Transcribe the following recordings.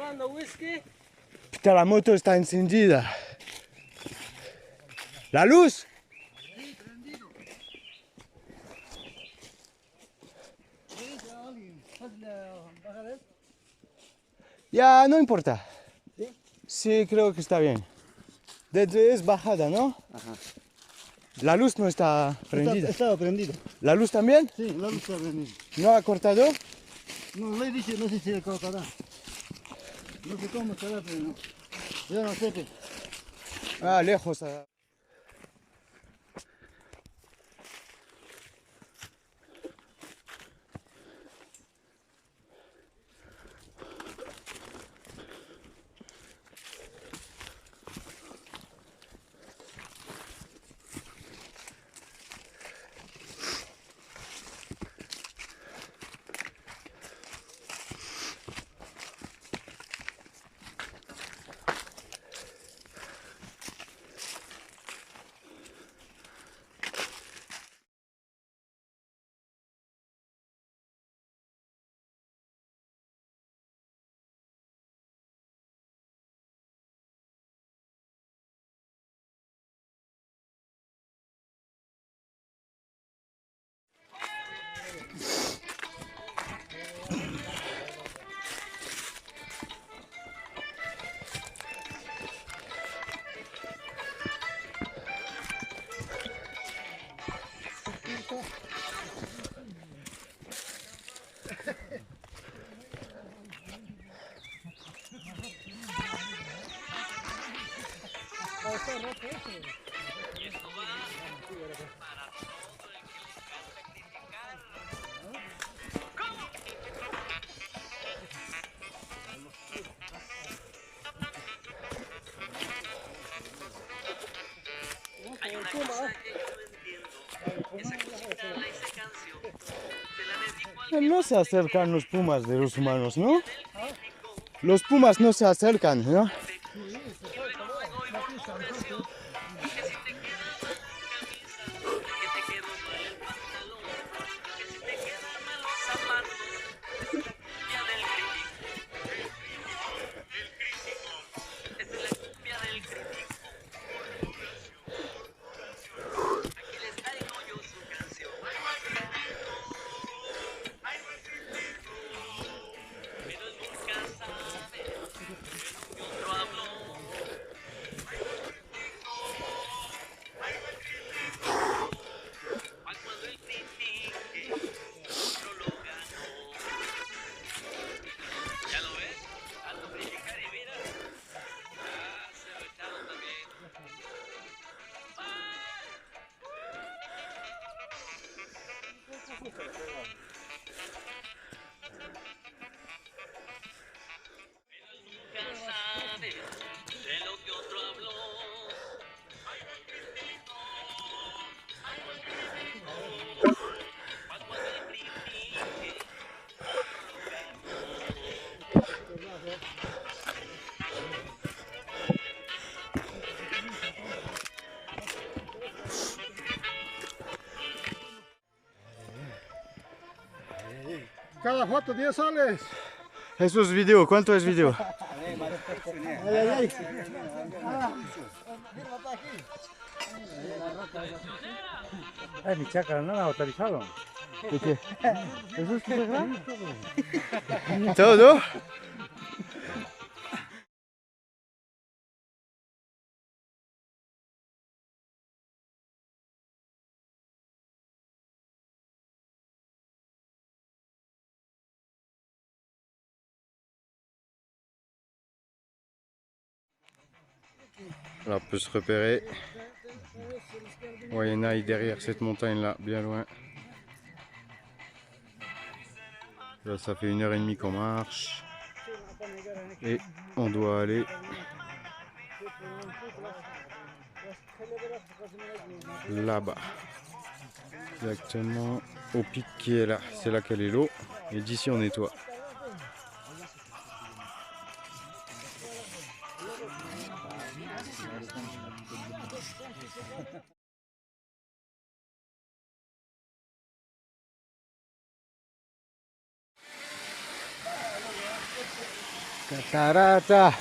tomando whisky. Puta, la moto está encendida. ¿La luz? Sí, prendido. ¿Le dice a alguien? ¿Bajar él? Ya, no importa. ¿Sí? Sí, creo que está bien. Es bajada, ¿no? Ajá. La luz no está prendida. Estaba prendido. ¿La luz también? Sí, la luz está prendida. ¿No ha cortado? No, le dice, no sé si le colocará. No sé cómo estará, pero no. Yo no sé, pero... Ah, lejos. Hay una cosa que yo no entiendo. Esa cosita la hice canción. Se la dedico al que No más se me acercan quiere. los pumas de los Es la humanos, lluvia ¿no? del crítico. Los pumas no se acercan, ¿no? Y luego oigo un recio. Que si te queda mal la camisa, que te quedó mal el pantalón, que si te quedan mal los zapatos, esa es la cumbia del crítico. Esa es la cumbia del crítico. Aquí les traigo yo su canción. Pero él nunca sabe de lo que otro habló. Pa' cuando él critique, otro lo ganó. ¿Ya lo ves? Tanto criticar y mira, ya se lo echaron también. Nunca sabe de lo que otro habló. Pa' cuando él critique, otro lo ganó. Cada foto 10 soles. Eso es video, ¿cuánto es video? Ay, ay, ay. Ay, mi chácara no la ha autorizado. ¿De qué? ¿Eso es tu regla? ¿Todo? Alors on peut se repérer. Ouais, il y en a derrière cette montagne là, bien loin. Là ça fait 1h30 qu'on marche. Et on doit aller là-bas. Exactement au pic qui est là. C'est là qu'elle est l'eau. Et d'ici on nettoie. Catarata.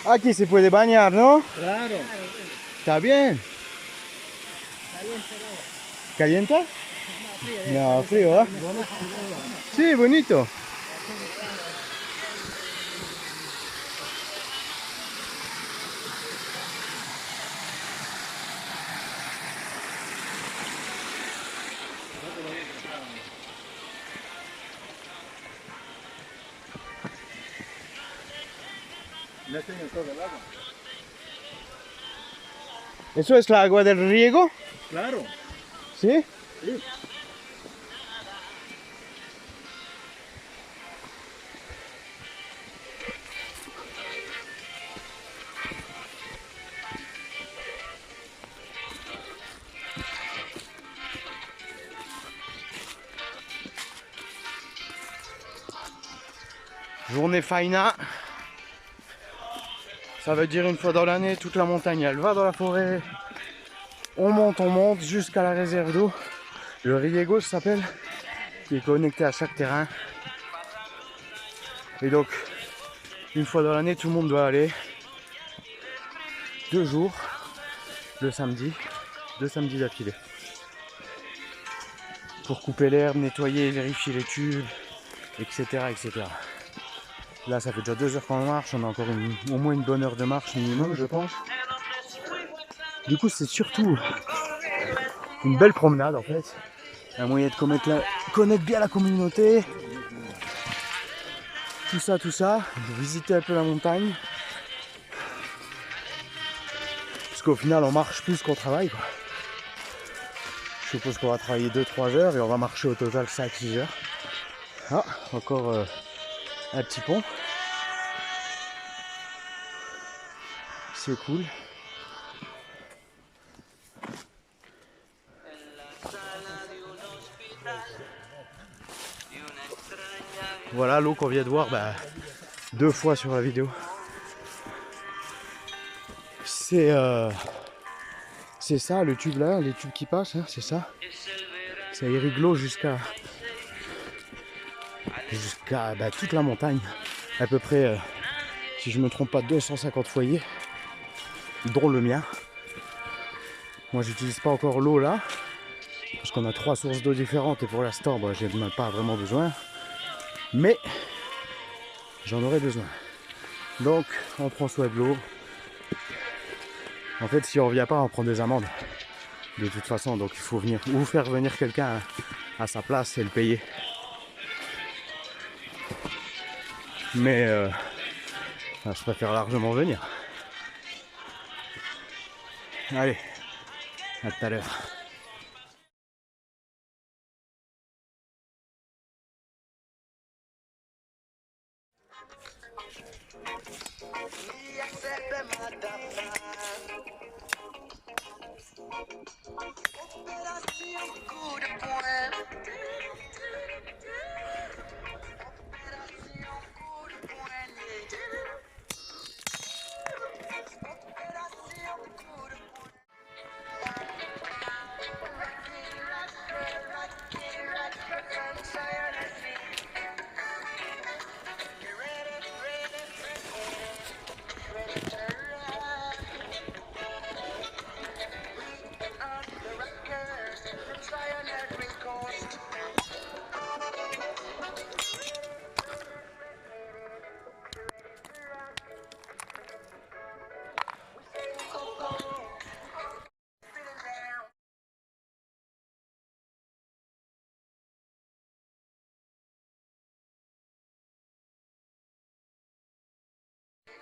Aquí se puede bañar, ¿no? Claro. Está bien. ¿Calienta? No, frío, ¿eh? Sí, bonito. ¿Eso es la agua del riego? Claro. ¿Sí? Sí. Journée faina. Ça veut dire une fois dans l'année, toute la montagne, elle va dans la forêt. On monte jusqu'à la réserve d'eau. Le riego, ça s'appelle, qui est connecté à chaque terrain. Et donc, une fois dans l'année, tout le monde doit aller 2 jours, le samedi, 2 samedis d'affilée. Pour couper l'herbe, nettoyer, vérifier les tubes, etc., etc. Là, ça fait déjà 2 heures qu'on marche, on a encore au moins une bonne heure de marche minimum, je pense. Du coup, c'est surtout une belle promenade en fait. Un moyen de connaître bien la communauté. Tout ça, de visiter un peu la montagne. Parce qu'au final, on marche plus qu'on travaille, quoi. Je suppose qu'on va travailler 2-3 heures et on va marcher au total 5-6 heures. Ah, encore un petit pont. C'est cool. Voilà l'eau qu'on vient de voir 2 fois sur la vidéo. C'est ça le tube là, les tubes qui passent, hein, c'est ça. Ça irrigue l'eau jusqu'à toute la montagne. À peu près, si je me trompe pas, 250 foyers, dont le mien. Moi j'utilise pas encore l'eau là, parce qu'on a 3 sources d'eau différentes et pour l'instant j'ai pas vraiment besoin. Mais j'en aurai besoin. Donc on prend soin de l'eau. En fait si on revient pas on prend des amendes. De toute façon donc il faut venir ou faire venir quelqu'un à sa place et le payer. Mais je préfère largement venir. Allez, à tout à l'heure.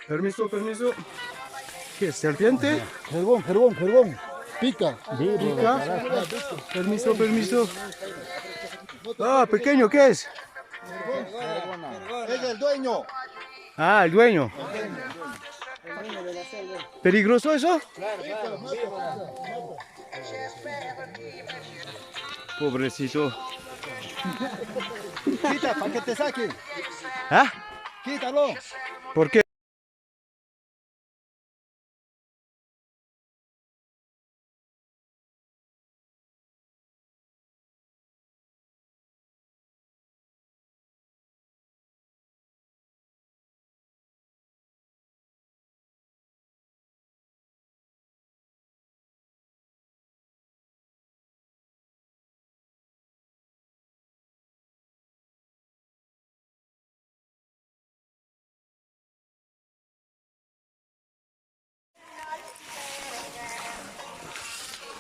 Permiso, permiso. ¿Qué es serpiente? Carbón. Pica. Pica. Permiso, permiso. Ah, pequeño, ¿qué es? Es el dueño. Ah, el dueño. ¿Peligroso eso? Pobrecito. Quita, para que te saque. ¿Ah? Quítalo. ¿Por qué?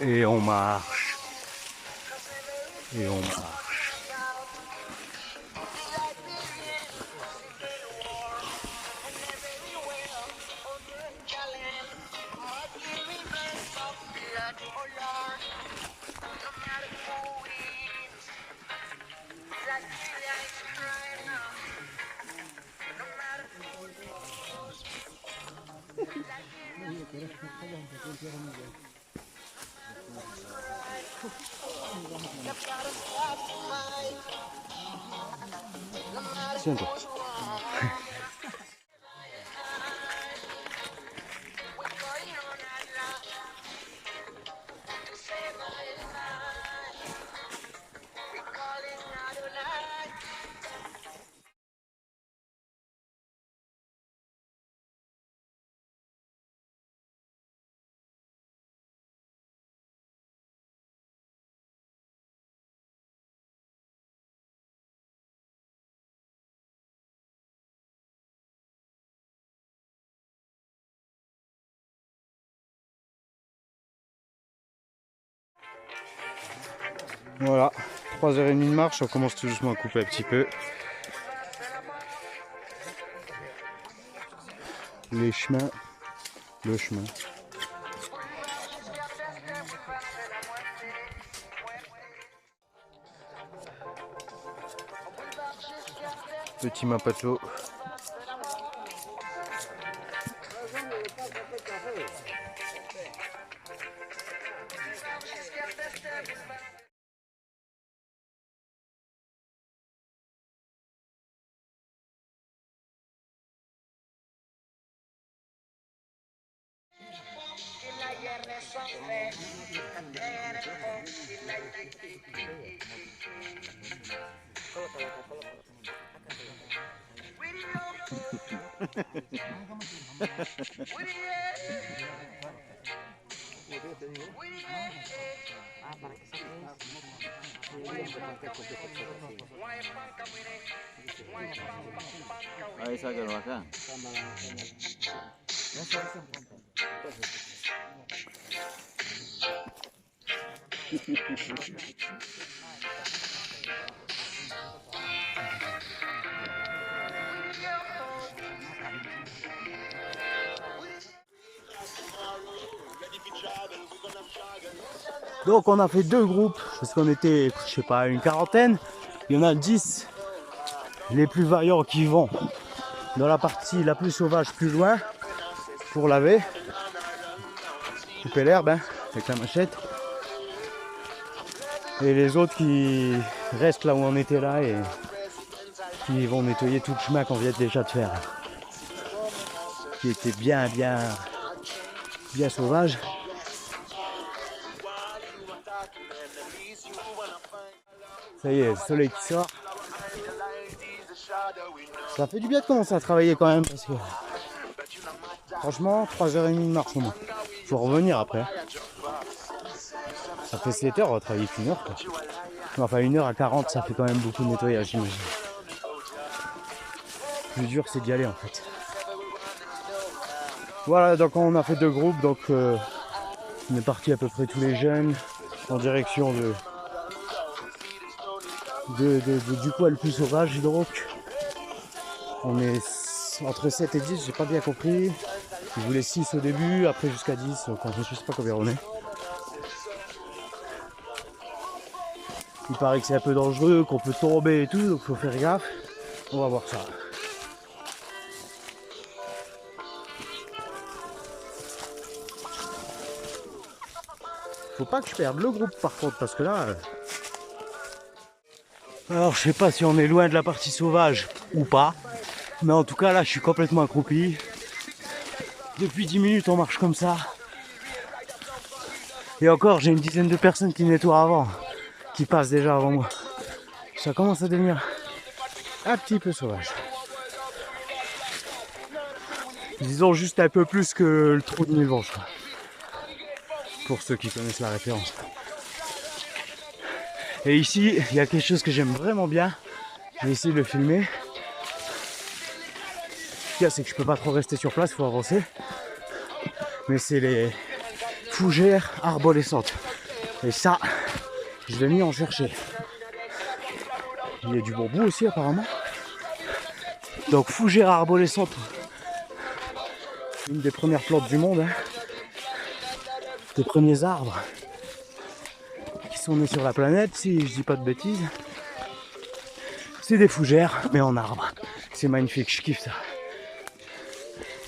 Et on marche. Et on marche. Tiens-toi. Voilà, 3h30 de marche, on commence tout doucement à couper un petit peu. Les chemins, le chemin. Petit Mapatlo. Ahí sáquenlo acá. Donc on a fait deux groupes, parce qu'on était, je sais pas, une quarantaine. Il y en a 10, les plus vaillants qui vont dans la partie la plus sauvage, plus loin, pour laver, couper l'herbe hein, avec la machette. Et les autres qui restent là où on était là et qui vont nettoyer tout le chemin qu'on vient déjà de faire. Qui était bien sauvage. Ça y est, le soleil qui sort. Ça fait du bien de commencer à travailler quand même parce que franchement 3h30 de marche au moins. Faut revenir après. Ça fait 7 heures, on va travailler qu'une heure quoi. Enfin 1h40 ça fait quand même beaucoup de nettoyage j'imagine. Le plus dur c'est d'y aller en fait. Voilà donc on a fait deux groupes donc on est parti à peu près tous les jeunes en direction du coin le plus sauvage donc. On est entre 7 et 10, j'ai pas bien compris. Ils voulaient 6 au début, après jusqu'à 10, donc je sais pas combien on est. Il paraît que c'est un peu dangereux, qu'on peut tomber et tout, donc faut faire gaffe. On va voir ça. Faut pas que je perde le groupe par contre, parce que là... Alors je sais pas si on est loin de la partie sauvage ou pas. Mais en tout cas là je suis complètement accroupi. Depuis 10 minutes on marche comme ça. Et encore j'ai une dizaine de personnes qui nettoient avant. Qui passent déjà avant moi. Ça commence à devenir un petit peu sauvage. Disons juste un peu plus que le trou de Nilvan je crois. Pour ceux qui connaissent la référence. Et ici il y a quelque chose que j'aime vraiment bien. Je vais essayer de le filmer. C'est que je peux pas trop rester sur place, il faut avancer. Mais c'est les fougères arborescentes. Et ça, je vais venir en chercher. Il y a du bambou aussi apparemment. Donc fougère arborescente, une des premières plantes du monde, hein. Des premiers arbres qui sont nés sur la planète, si je dis pas de bêtises. C'est des fougères, mais en arbre. C'est magnifique, je kiffe ça.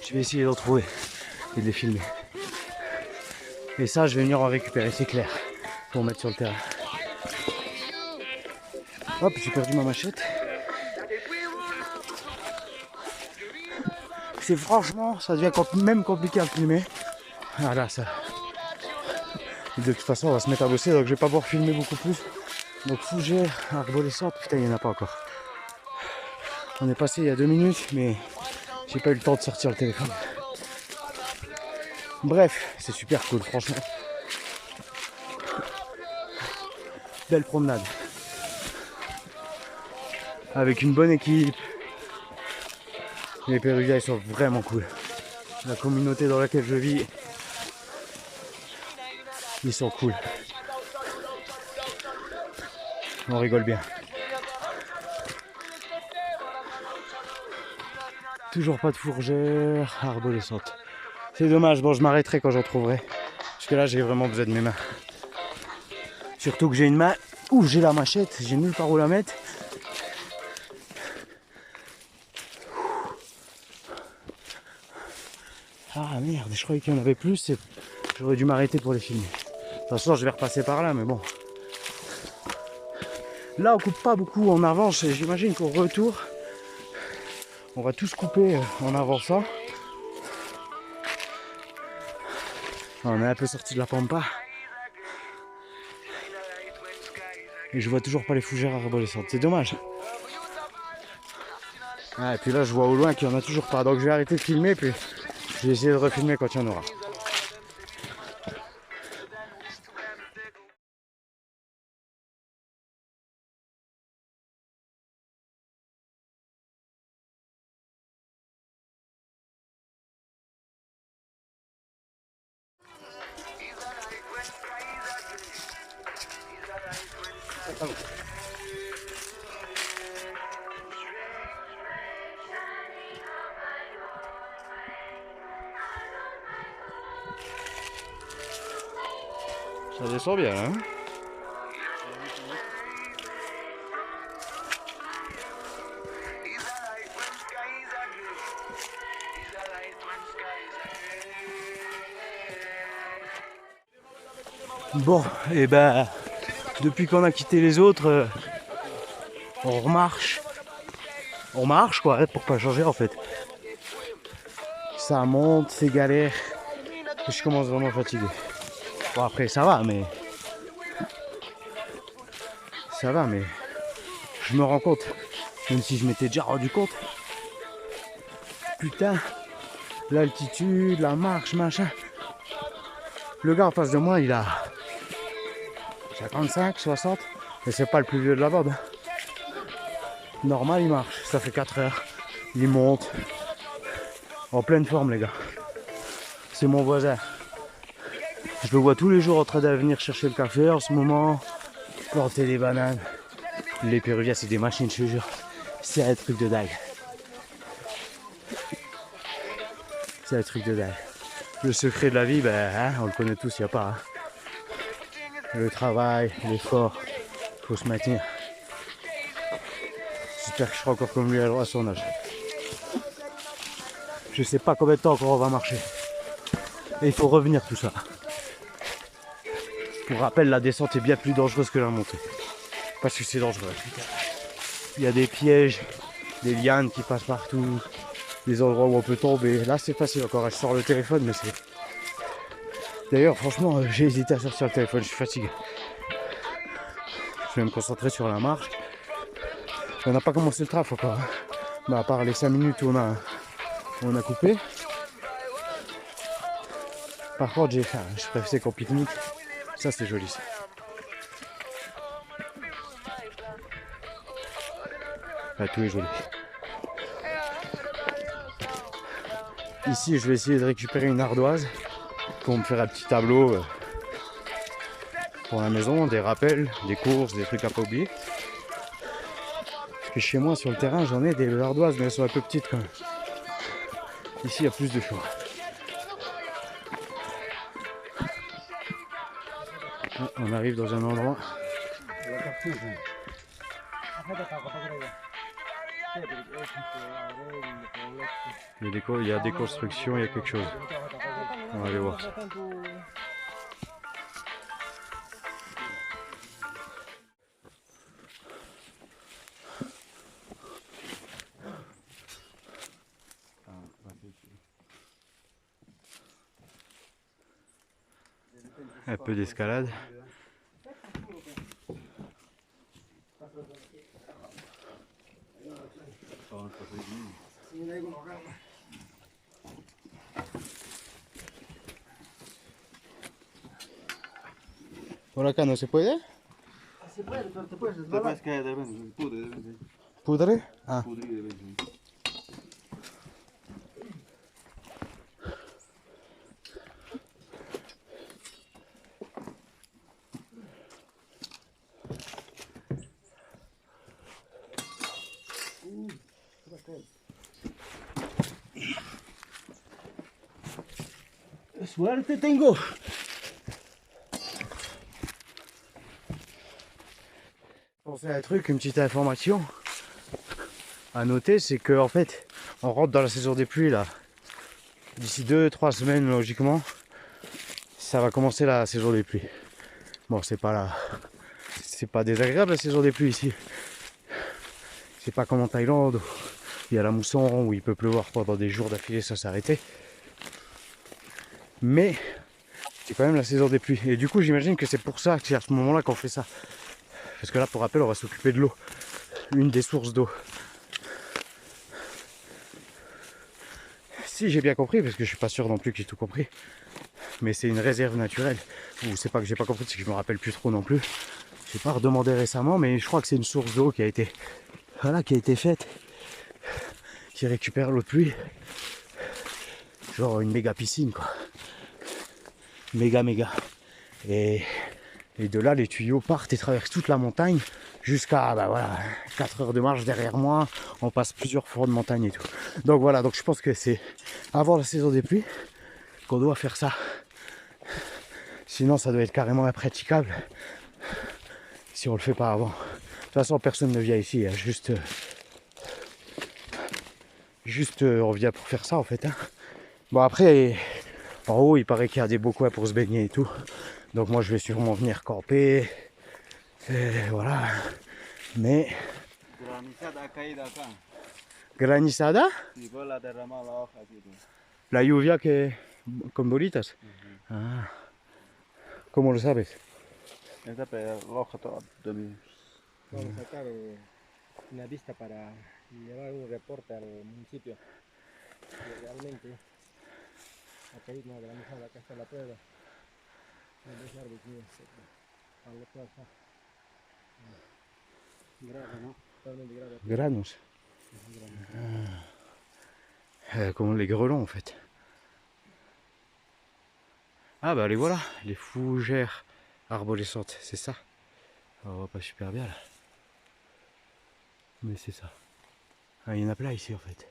Je vais essayer d'en trouver et de les filmer. Et ça, je vais venir en récupérer, c'est clair, pour mettre sur le terrain. Hop, j'ai perdu ma machette. C'est franchement, ça devient même compliqué à filmer. Voilà, ça. Et de toute façon, on va se mettre à bosser, donc je vais pas pouvoir filmer beaucoup plus. Donc fougère arborescente, putain, il n'y en a pas encore. On est passé il y a 2 minutes, mais j'ai pas eu le temps de sortir le téléphone. Bref, c'est super cool, franchement. Belle promenade. Avec une bonne équipe. Les Péruviens, ils sont vraiment cool. La communauté dans laquelle je vis, ils sont cool. On rigole bien. Toujours pas de fourgère arborescente. C'est dommage, bon je m'arrêterai quand j'en trouverai. Parce que là j'ai vraiment besoin de mes mains. Surtout que j'ai une main où j'ai la machette, j'ai nulle part où la mettre. Ah merde, je croyais qu'il y en avait plus, j'aurais dû m'arrêter pour les filmer. De toute façon je vais repasser par là, mais bon. Là on coupe pas beaucoup en avance, et j'imagine qu'au retour, on va tous couper en avançant. On est un peu sorti de la pampa. Et je vois toujours pas les fougères arborescentes, c'est dommage. Ah, et puis là je vois au loin qu'il y en a toujours pas, donc je vais arrêter de filmer, puis je vais essayer de refilmer quand il y en aura. Ça descend bien, hein? Bon, et ben, depuis qu'on a quitté les autres, on remarche. On marche quoi, pour pas changer en fait. Ça monte, c'est galère. Et je commence vraiment fatigué. Bon après ça va, mais je me rends compte, même si je m'étais déjà rendu compte. Putain, l'altitude, la marche, machin. Le gars en face de moi, il a 55, 60, et c'est pas le plus vieux de la bande. Normal, il marche, ça fait 4 heures. Il monte. En pleine forme, les gars. C'est mon voisin. Je le vois tous les jours en train de venir chercher le café en ce moment. Planter des bananes. Les Péruviens, c'est des machines, je te jure. C'est un truc de dingue. C'est un truc de dingue. Le secret de la vie, ben, hein, on le connaît tous, il n'y a pas. Hein. Le travail, l'effort, il faut se maintenir. J'espère que je serai encore comme lui à son âge. Je sais pas combien de temps encore on va marcher. Et il faut revenir tout ça. Pour rappel, la descente est bien plus dangereuse que la montée. Parce que c'est dangereux. Il y a des pièges, des lianes qui passent partout, des endroits où on peut tomber. Là c'est facile encore, je sors le téléphone, mais c'est... D'ailleurs franchement j'ai hésité à sortir le téléphone, je suis fatigué. Je vais me concentrer sur la marche. On n'a pas commencé le traf encore. Mais à part les 5 minutes où on a coupé. Par contre j'ai fait je préfère qu'en pique-nique. Ça c'est joli ça. Ah, tout est joli. Ici je vais essayer de récupérer une ardoise pour me faire un petit tableau pour la maison, des rappels, des courses, des trucs à pas oublier. Parce que chez moi sur le terrain j'en ai des ardoises mais elles sont un peu petites quand même. Ici il y a plus de choix. Ah, on arrive dans un endroit. Il y a des constructions, il y a quelque chose. On va aller voir ça. Un peu d'escalade. ¿Por acá no se puede? Se puede, pero te puedes Te resbalar. puedes caer de repente, pudre de repente. ¿Pudre? Ah. Pudrir de repente. Suerte tengo. Pensez à un truc, une petite information à noter, c'est que en fait, on rentre dans la saison des pluies là. D'ici 2-3 semaines, logiquement, ça va commencer la saison des pluies. Bon, c'est pas désagréable la saison des pluies ici. C'est pas comme en Thaïlande où il y a la mousson, où il peut pleuvoir pendant des jours d'affilée sans s'arrêter. Mais c'est quand même la saison des pluies. Et du coup, j'imagine que c'est pour ça que c'est à ce moment-là qu'on fait ça. Parce que là, pour rappel, on va s'occuper de l'eau. Une des sources d'eau. Si j'ai bien compris, parce que je suis pas sûr non plus que j'ai tout compris. Mais c'est une réserve naturelle. Ou c'est pas que j'ai pas compris, c'est que je me rappelle plus trop non plus. J'ai pas redemandé récemment, mais je crois que c'est une source d'eau qui a été, voilà, qui a été faite, qui récupère l'eau de pluie. Genre une méga piscine quoi. Méga. Et de là les tuyaux partent et traversent toute la montagne jusqu'à bah voilà, 4 heures de marche derrière moi. On passe plusieurs forts de montagne et tout. Donc voilà, donc je pense que c'est avant la saison des pluies qu'on doit faire ça. Sinon ça doit être carrément impraticable si on le fait pas avant. De toute façon personne ne vient ici, hein. Juste on vient pour faire ça en fait. Hein. Bon après, en haut il paraît qu'il y a des beaux coins pour se baigner et tout. Donc moi je vais sûrement venir camper. Et voilà. Mais... Granizada ha caído acá. Granizada? Sí, fue la derramada la hoja aquí. La lluvia que... con bolitas. Ah. ¿Cómo lo sabes? Esta la hoja toda de mí. Vamos a sacar una vista para llevar un reporte al municipio. Que realmente ha caído una granizada, acá está la prueba. Los árboles, mira, al otro lado está. Grave, ¿no? Totalmente grave. Granos. Comme les grelons en fait. Ah bah les voilà, les fougères arborescentes, c'est ça. On voit pas super bien là. Mais c'est ça. Ah, il y en a plein ici en fait.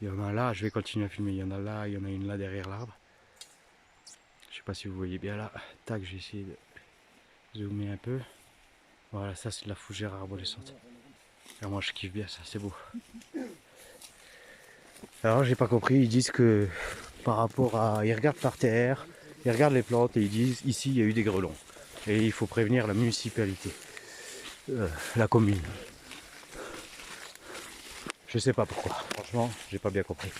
Il y en a là, je vais continuer à filmer, il y en a là, il y en a une là derrière l'arbre. Je sais pas si vous voyez bien là. Tac, j'ai essayé de zoomer un peu. Voilà, ça c'est de la fougère arborescente. Alors moi je kiffe bien ça, c'est beau. Alors j'ai pas compris, ils disent que par rapport à... Ils regardent par terre, ils regardent les plantes et ils disent ici il y a eu des grelons. Et il faut prévenir la municipalité, la commune. Je sais pas pourquoi, franchement j'ai pas bien compris.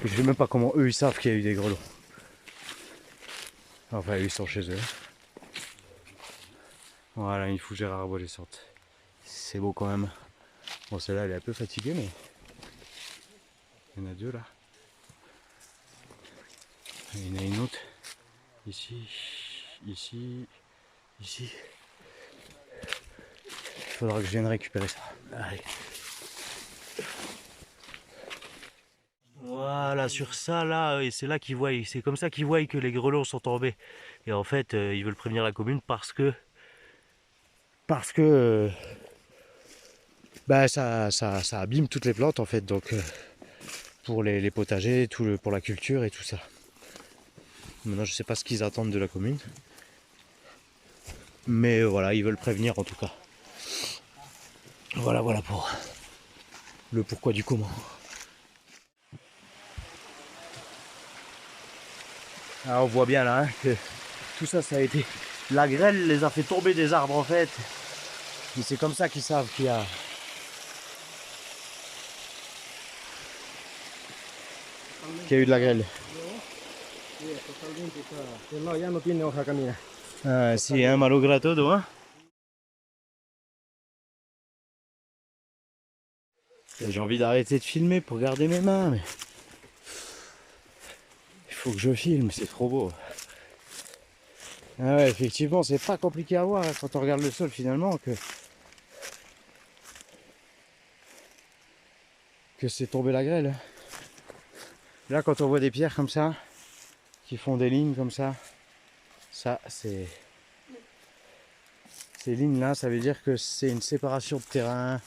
Je sais même pas comment eux ils savent qu'il y a eu des grelons. Enfin eux ils sont chez eux. Voilà une fougère arborescente. C'est beau quand même. Bon celle-là elle est un peu fatiguée mais... Il y en a deux là. Il y en a une autre. Ici. Ici. Ici. Il faudra que je vienne récupérer ça. Allez. Voilà, sur ça là, et c'est là qu'ils voient, c'est comme ça qu'ils voient que les grelons sont tombés. Et en fait, ils veulent prévenir la commune parce que bah, ça abîme toutes les plantes en fait, donc pour les potagers, pour la culture et tout ça. Maintenant, je sais pas ce qu'ils attendent de la commune, mais voilà, ils veulent prévenir en tout cas. Voilà, voilà pour le pourquoi du comment. Alors, on voit bien là hein, que tout ça, ça a été... La grêle les a fait tomber des arbres en fait. Et c'est comme ça qu'ils savent qu'il y a... eu de la grêle. No, ya no tiene hoja camina. Ah, si, hein, malgré todo, hein. J'ai envie d'arrêter de filmer pour garder mes mains, mais... Il faut que je filme, c'est trop beau. Ah ouais, effectivement, c'est pas compliqué à voir hein, quand on regarde le sol finalement que c'est tombé la grêle. Là, quand on voit des pierres comme ça, qui font des lignes comme ça c'est... Ces lignes là, ça veut dire que c'est une séparation de terrain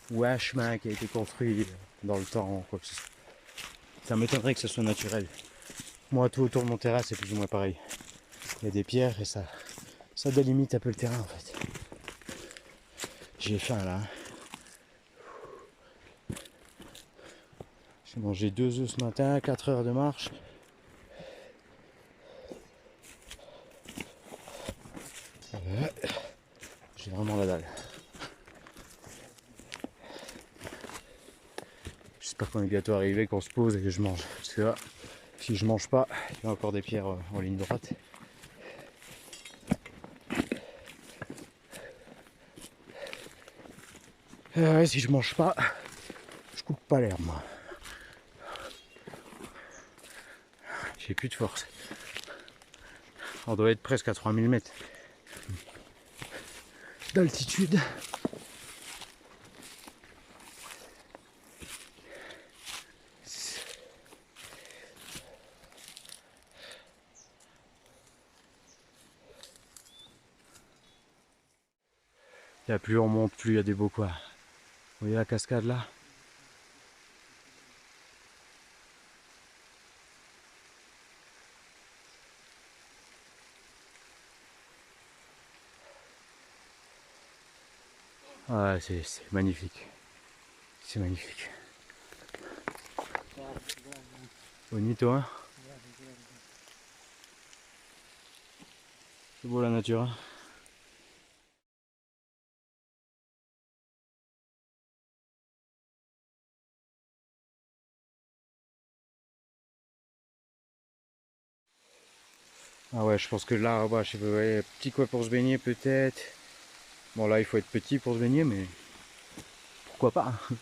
ou un chemin qui a été construit dans le temps ou quoi que ce soit. Ça m'étonnerait que ce soit naturel. Moi, tout autour de mon terrain, c'est plus ou moins pareil. Il y a des pierres et ça délimite un peu le terrain en fait. J'ai faim là. Hein. J'ai mangé 2 œufs ce matin, 4 heures de marche. J'ai vraiment la dalle. J'espère qu'on est bientôt arrivé, qu'on se pose et que je mange. Parce que là, si je mange pas, il y a encore des pierres en ligne droite. Ouais, si je mange pas, je coupe pas l'herbe moi. J'ai plus de force. On doit être presque à 3000 mètres d'altitude. Et plus on monte, plus il y a des beaux coins. Vous voyez la cascade là? Ouais, c'est magnifique. C'est magnifique. Bonito, hein? C'est beau la nature, hein? Ah ouais, je pense que là, bah, je sais pas, ouais, petit quoi pour se baigner peut-être. Bon là, il faut être petit pour se baigner, mais pourquoi pas, hein.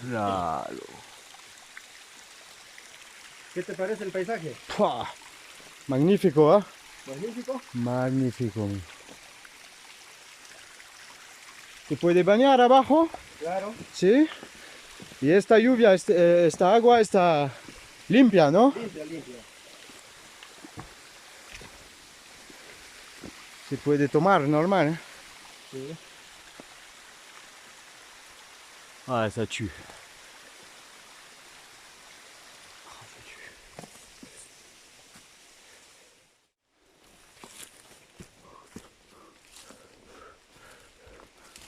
Là, ¿Qué te parece el paisaje? Pua, magnifico, ¿eh? Magnífico. Magnifico. ¿Se puede bañar abajo? Claro. Sí. Y esta lluvia, esta agua está limpia, ¿no? Limpia, limpia. Se puede tomar normal, ¿eh? Sí. Ah, ça tue.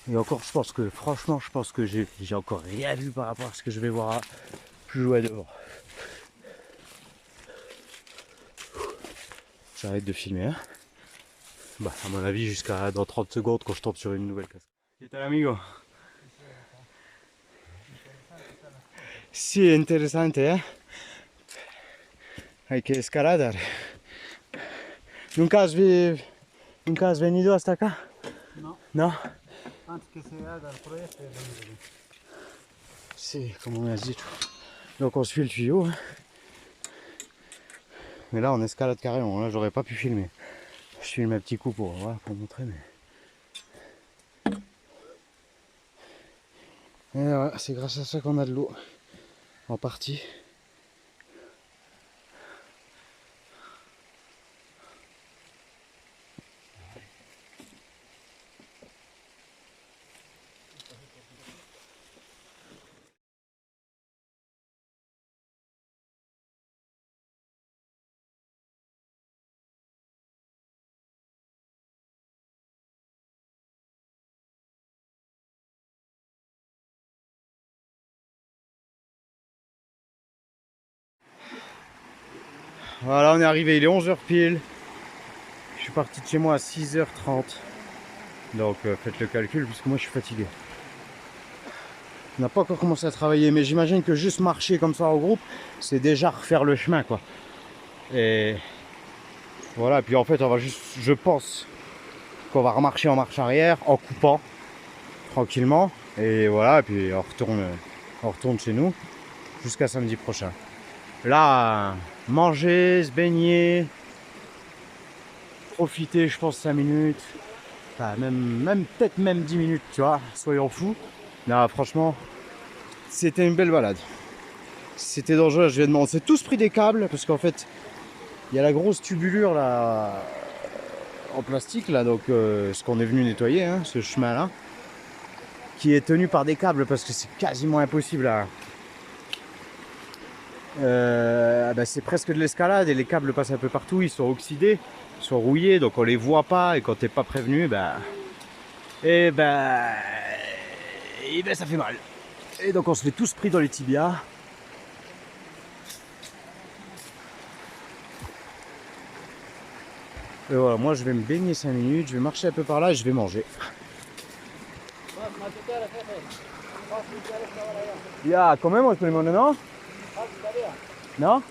Et encore, je pense que, franchement, je pense que j'ai encore rien vu par rapport à ce que je vais voir plus loin devant. J'arrête de filmer, hein. Bah, à mon avis, jusqu'à dans 30 secondes quand je tombe sur une nouvelle cascade. ¿Qué tal, amigo? Sí, interesante, ¿eh? Hay que escaladar. ¿Nunca has venido hasta acá? No. No. Antes que se haga el proyecto, C'est comme on a dit. Donc on suit le tuyau. Hein. Mais là on escalade carrément. Là j'aurais pas pu filmer. Je filme un petit coup pour, voilà, pour montrer. Mais... Et voilà, c'est grâce à ça qu'on a de l'eau. En partie. Voilà, on est arrivé, il est 11h pile. Je suis parti de chez moi à 6h30. Donc faites le calcul, puisque moi je suis fatigué. On n'a pas encore commencé à travailler, mais j'imagine que juste marcher comme ça au groupe, c'est déjà refaire le chemin, quoi. Et voilà, puis en fait, on va juste, je pense qu'on va remarcher en marche arrière, en coupant, tranquillement. Et voilà, et puis on retourne chez nous, jusqu'à samedi prochain. Là, manger, se baigner, profiter, je pense 5 minutes, enfin peut-être même 10 minutes, tu vois, soyons fous. Là, franchement, c'était une belle balade. C'était dangereux, on s'est tous pris des câbles, parce qu'en fait, il y a la grosse tubulure là, en plastique, là, donc ce qu'on est venu nettoyer, hein, ce chemin-là, qui est tenu par des câbles, parce que c'est quasiment impossible à... c'est presque de l'escalade et les câbles passent un peu partout, ils sont oxydés, ils sont rouillés, donc on les voit pas, et quand t'es pas prévenu, ça fait mal. Et donc on se fait tous pris dans les tibias. Et voilà, moi je vais me baigner 5 minutes, je vais marcher un peu par là et je vais manger. Ya, comemos primero, ¿no? ¿No?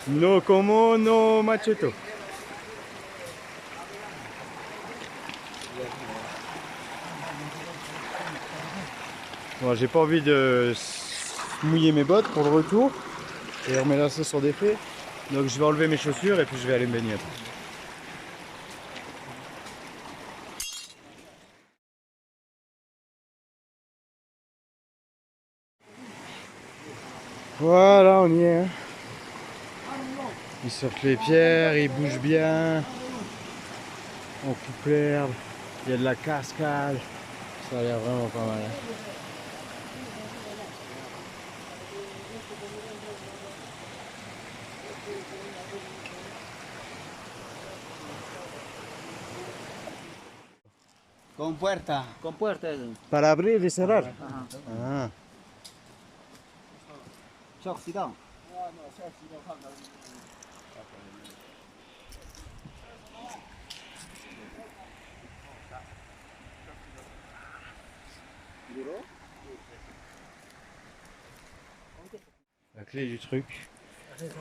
No como, no macheto. Bon, j'ai pas envie de mouiller mes bottes pour le retour et on met là ça sur des faits. Donc je vais enlever mes chaussures et puis je vais aller me baigner après. Voilà, on y est. Hein. Ils sortent les pierres, ils bougent bien. On coupe l'herbe. Il y a de la cascade. Ça a l'air vraiment pas mal. Hein. Con puerta eso. Para abrir y cerrar. Ajá. Ah. Se ha oxidado. La clé du truc.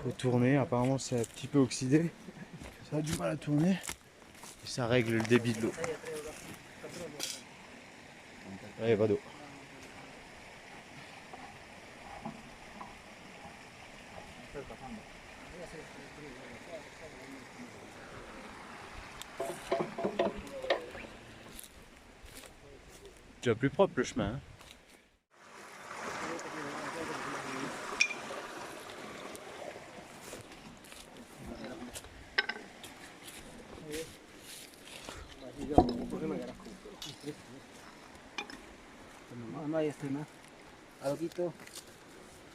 Faut tourner. Apparemment c'est un petit peu oxydé. Ça a du mal à tourner. Et ça règle le débit de l'eau. Là il n'y a pas d'eau. Déjà plus propre le chemin. Hein. No hay más. Algo.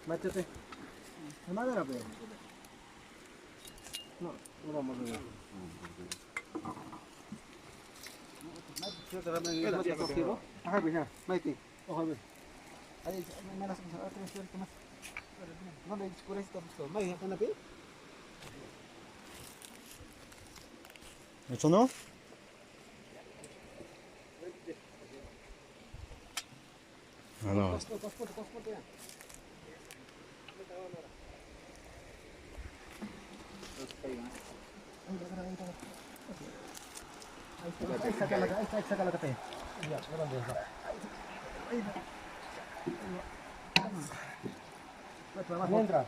Máchate. ¿Es madera, pero? No, no vamos a ver. Ajá, pues ya, Maite. Ojo, a ver. Ahí, me las más. No le descubres esto. Maite, ¿están aquí? Et ton nom? Alors. Ahí saca la café. Entra.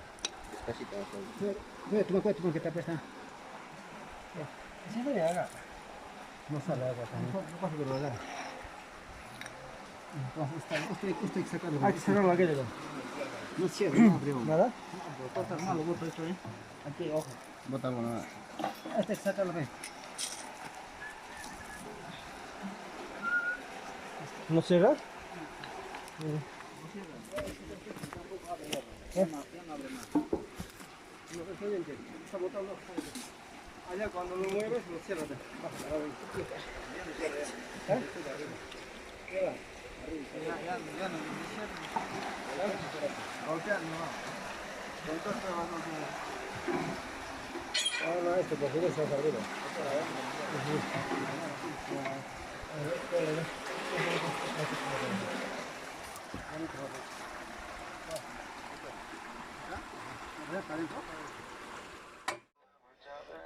Ve, toma que te apesta. Sí, venía acá. No sale agua también. No pasa por la. Esto hay que sacarlo. Hay que sacarlo aquello. No cierra, no abre. ¿Nada? No, lo boto esto, Aquí, ojo. Bótalo nada. Este hay que sacarlo, ve. ¿No cierra? Allá cuando lo mueves, lo cierras. No, esto, por favor, está arriba.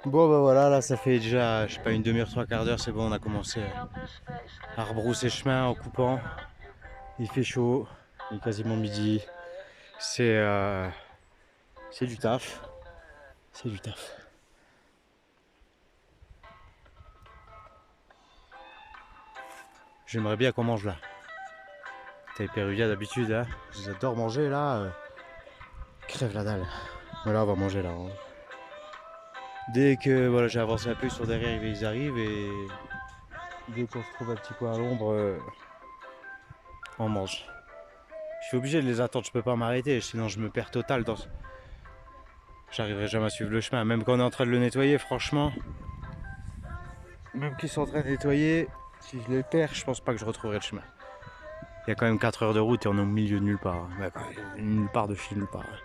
Bon bah voilà, là ça fait déjà, je sais pas, une demi-heure, trois quarts d'heure, c'est bon, on a commencé à rebrousser chemin en coupant. Il fait chaud, il est quasiment midi. C'est du taf. C'est du taf. J'aimerais bien qu'on mange là. Les Péruviens d'habitude, hein, ils adorent manger là. Crève la dalle. Mais là on va manger là. Hein. Dès que voilà, j'ai avancé un peu, ils sont derrière, ils arrivent et dès qu'on se trouve un petit coin à l'ombre, on mange. Je suis obligé de les attendre, je peux pas m'arrêter, sinon je me perds total dans... J'arriverai jamais à suivre le chemin, même quand on est en train de le nettoyer, franchement. Même qu'ils sont en train de nettoyer, si je les perds, je pense pas que je retrouverai le chemin. Il y a quand même 4 heures de route et on est au milieu de nulle part. Hein. Ouais, nulle part de chez nulle part. Hein.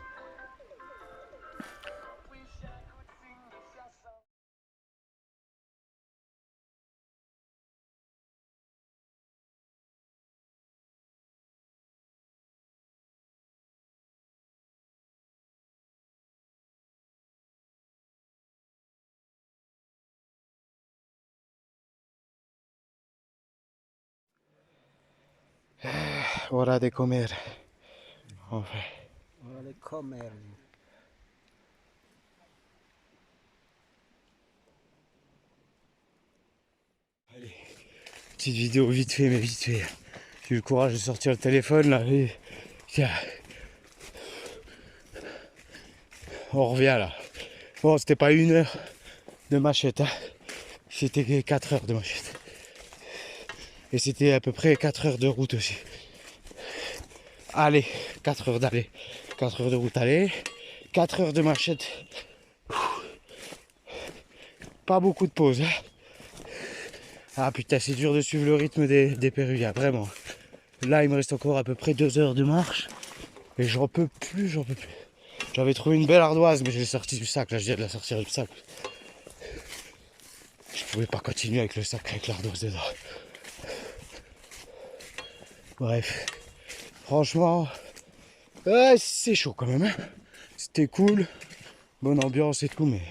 Hora de comer. Enfin. Hora de comer. Allez, petite vidéo vite fait, mais vite fait. J'ai eu le courage de sortir le téléphone là et tiens. On revient là. Bon, c'était pas 1 heure de machette, hein. C'était 4 heures de machette. Et c'était à peu près 4 heures de route aussi. Allez, 4 heures d'aller, 4 heures de route aller, 4 heures de machette. Pas beaucoup de pause. Hein. Ah putain, c'est dur de suivre le rythme des Péruviens, vraiment. Là, il me reste encore à peu près 2 heures de marche. Et j'en peux plus, j'en peux plus. J'avais trouvé une belle ardoise, mais je l'ai sortie du sac. Là, je viens de la sortir du sac. Je pouvais pas continuer avec le sac, avec l'ardoise dedans. Bref. Franchement, c'est chaud quand même. Hein. C'était cool. Bonne ambiance et tout, mais...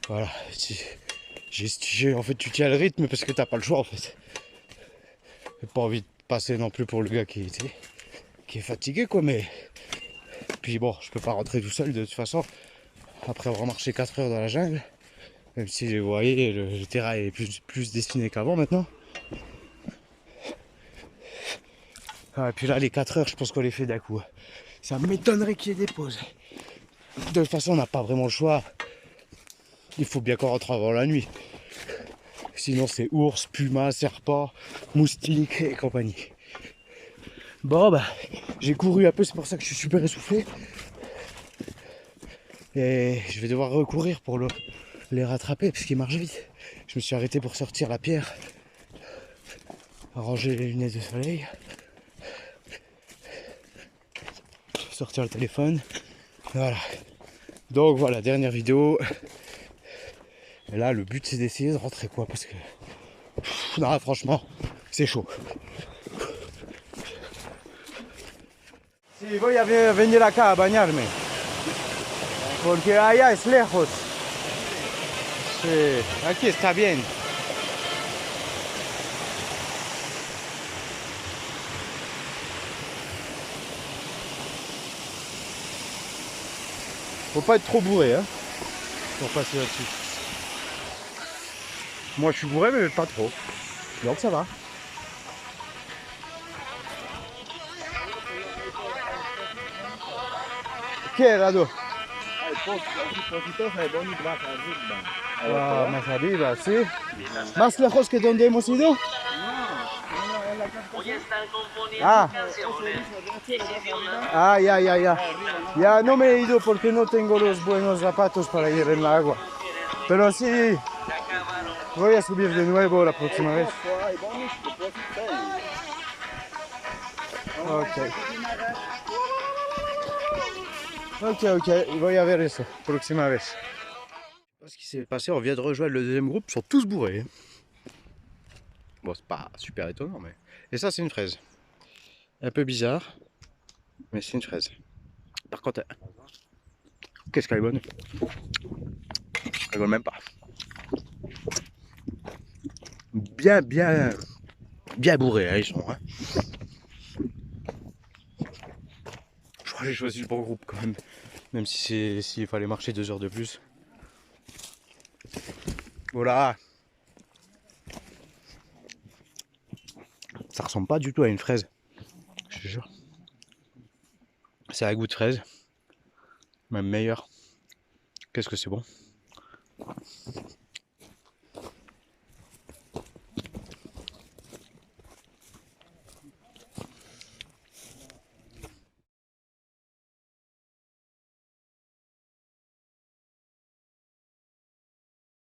voilà. En fait, tu tiens le rythme parce que t'as pas le choix en fait. J'ai pas envie de passer non plus pour le gars qui est fatigué quoi, mais... Puis bon, je peux pas rentrer tout seul de toute façon. Après avoir marché 4 heures dans la jungle. Même si vous voyez, le terrain est plus dessiné qu'avant maintenant. Ah, et puis là, les 4 heures, je pense qu'on les fait d'un coup. Ça m'étonnerait qu'il y ait des pauses. De toute façon, on n'a pas vraiment le choix. Il faut bien qu'on rentre avant la nuit. Sinon, c'est ours, puma, serpent, moustique et compagnie. Bon, bah, j'ai couru un peu, c'est pour ça que je suis super essoufflé. Et je vais devoir recourir pour les rattraper parce qu'ils marchent vite. Je me suis arrêté pour sortir la pierre, ranger les lunettes de soleil, sortir le téléphone. Voilà. Donc voilà, dernière vidéo. Et là, le but c'est d'essayer de rentrer quoi parce que non, franchement, c'est chaud. Si voy a venir acá a bañarme porque allá es lejos. Sí, aquí está bien. Faut pas être trop bourré hein, pour passer là-dessus. Moi je suis bourré mais pas trop. Donc ça va. ¿Qué, Rado? Ah, más arriba, ¿sí? ¿Más lejos que donde hemos ido? Hoy están componiendo Ah. canciones idiotas. Ah, ya, ya, ya. Ya no me he ido porque no tengo los buenos zapatos para ir en la agua. Pero sí, voy a subir de nuevo la próxima vez. Ok. Ok, voy a ver eso, próxima vez. Je sais pas ce qui s'est passé, on vient de rejoindre le deuxième groupe, ils sont tous bourrés. Bon, c'est pas super étonnant, mais... Et ça, c'est une fraise. Un peu bizarre, mais c'est une fraise. Par contre, qu'est-ce qu'elle est bonne? Elle rigole même pas. Bien bourrés, hein, ils sont. Hein. Je crois que j'ai choisi le bon groupe quand même. Même si s'il fallait marcher 2 heures de plus. Voilà. Ça ressemble pas du tout à une fraise. Je te jure. C'est à goût de fraise. Même meilleur. Qu'est-ce que c'est bon.